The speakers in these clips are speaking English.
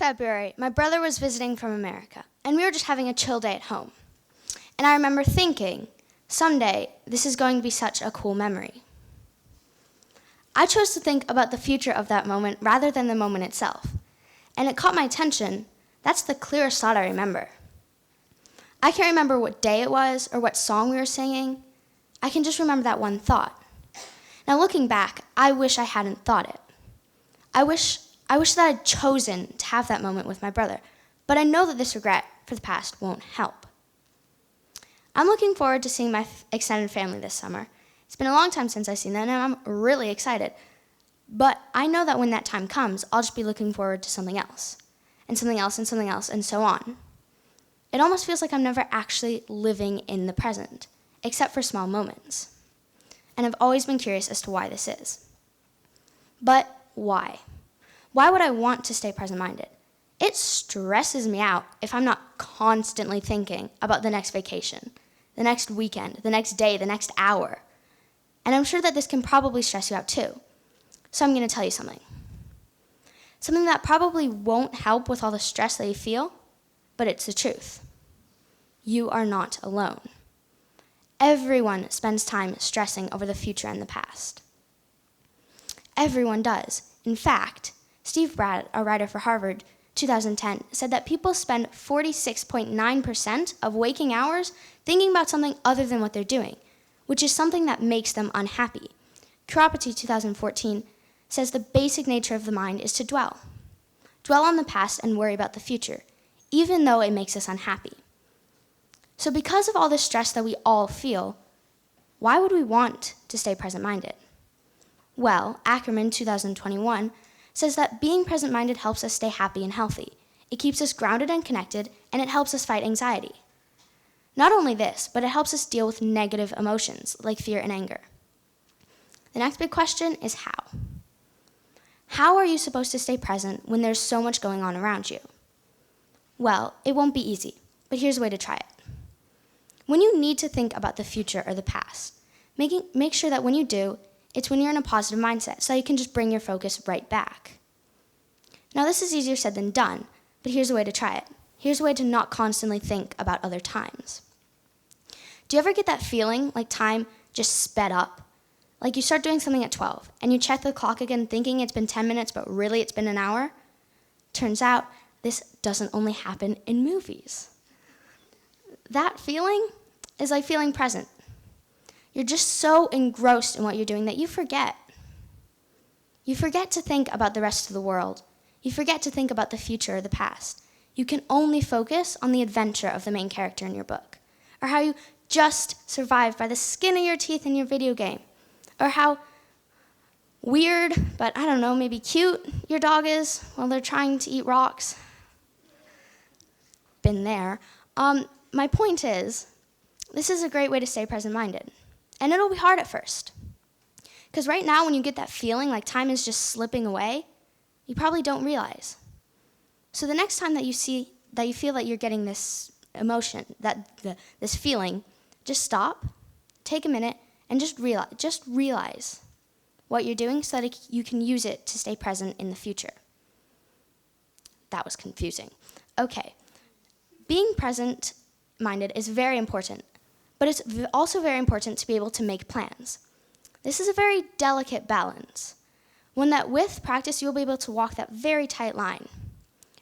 February, my brother was visiting from America, and we were just having a chill day at home. And I remember thinking, someday, this is going to be such a cool memory. I chose to think about the future of that moment rather than the moment itself, and it caught my attention. That's the clearest thought I remember. I can't remember what day it was or what song we were singing. I can just remember that one thought. Now looking back, I wish I hadn't thought it. I wish that I'd chosen to have that moment with my brother, but I know that this regret for the past won't help. I'm looking forward to seeing my extended family this summer. It's been a long time since I've seen them, and I'm really excited. But I know that when that time comes, I'll just be looking forward to something else, and something else, and something else, and so on. It almost feels like I'm never actually living in the present, except for small moments. And I've always been curious as to why this is. But why? Why would I want to stay present-minded? It stresses me out if I'm not constantly thinking about the next vacation, the next weekend, the next day, the next hour. And I'm sure that this can probably stress you out too. So I'm going to tell you something. Something that probably won't help with all the stress that you feel, but it's the truth. You are not alone. Everyone spends time stressing over the future and the past. Everyone does. In fact, Steve Bradt, a writer for Harvard, 2010, said that people spend 46.9% of waking hours thinking about something other than what they're doing, which is something that makes them unhappy. Chiropody, 2014, says the basic nature of the mind is to dwell. Dwell on the past and worry about the future, even though it makes us unhappy. So because of all the stress that we all feel, why would we want to stay present-minded? Well, Ackerman, 2021, says that being present-minded helps us stay happy and healthy. It keeps us grounded and connected, and it helps us fight anxiety. Not only this, but it helps us deal with negative emotions like fear and anger. The next big question is how. How are you supposed to stay present when there's so much going on around you? Well, it won't be easy, but here's a way to try it. When you need to think about the future or the past, make sure that when you do, it's when you're in a positive mindset, so you can just bring your focus right back. Now, this is easier said than done, but here's a way to try it. Here's a way to not constantly think about other times. Do you ever get that feeling like time just sped up? Like you start doing something at 12, and you check the clock again thinking it's been 10 minutes, but really it's been an hour? Turns out, this doesn't only happen in movies. That feeling is like feeling present. You're just so engrossed in what you're doing that you forget. You forget to think about the rest of the world. You forget to think about the future or the past. You can only focus on the adventure of the main character in your book, or how you just survived by the skin of your teeth in your video game, or how weird, but I don't know, maybe cute your dog is while they're trying to eat rocks. Been there. My point is, this is a great way to stay present-minded. And it'll be hard at first. Because right now, when you get that feeling like time is just slipping away, you probably don't realize. So the next time that you feel that you're getting this emotion, this feeling, just stop, take a minute, and just realize what you're doing so that you can use it to stay present in the future. That was confusing. Okay. Being present-minded is very important. But it's also very important to be able to make plans. This is a very delicate balance, one that with practice you'll be able to walk that very tight line.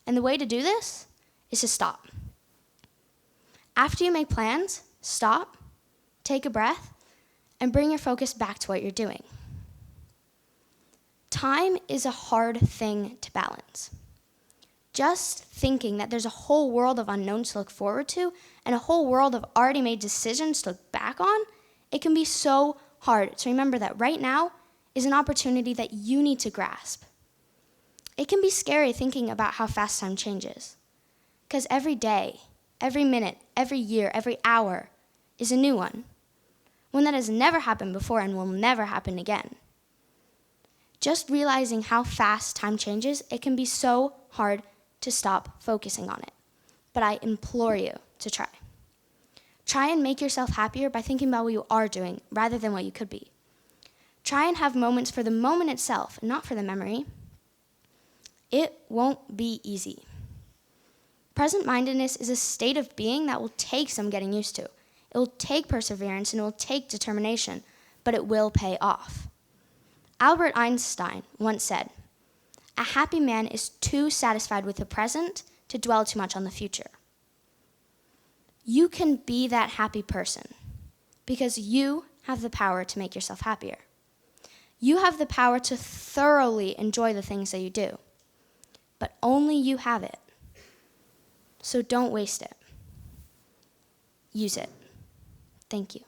And the way to do this is to stop. After you make plans, stop, take a breath, and bring your focus back to what you're doing. Time is a hard thing to balance. Just thinking that there's a whole world of unknowns to look forward to and a whole world of already made decisions to look back on, it can be so hard to remember that right now is an opportunity that you need to grasp. It can be scary thinking about how fast time changes, because every day, every minute, every year, every hour is a new one that has never happened before and will never happen again. Just realizing how fast time changes, it can be so hard to stop focusing on it. But I implore you to try. Try and make yourself happier by thinking about what you are doing rather than what you could be. Try and have moments for the moment itself, not for the memory. It won't be easy. Present-mindedness is a state of being that will take some getting used to. It will take perseverance and it will take determination, but it will pay off. Albert Einstein once said, "A happy man is too satisfied with the present to dwell too much on the future." You can be that happy person because you have the power to make yourself happier. You have the power to thoroughly enjoy the things that you do, but only you have it. So don't waste it. Use it. Thank you.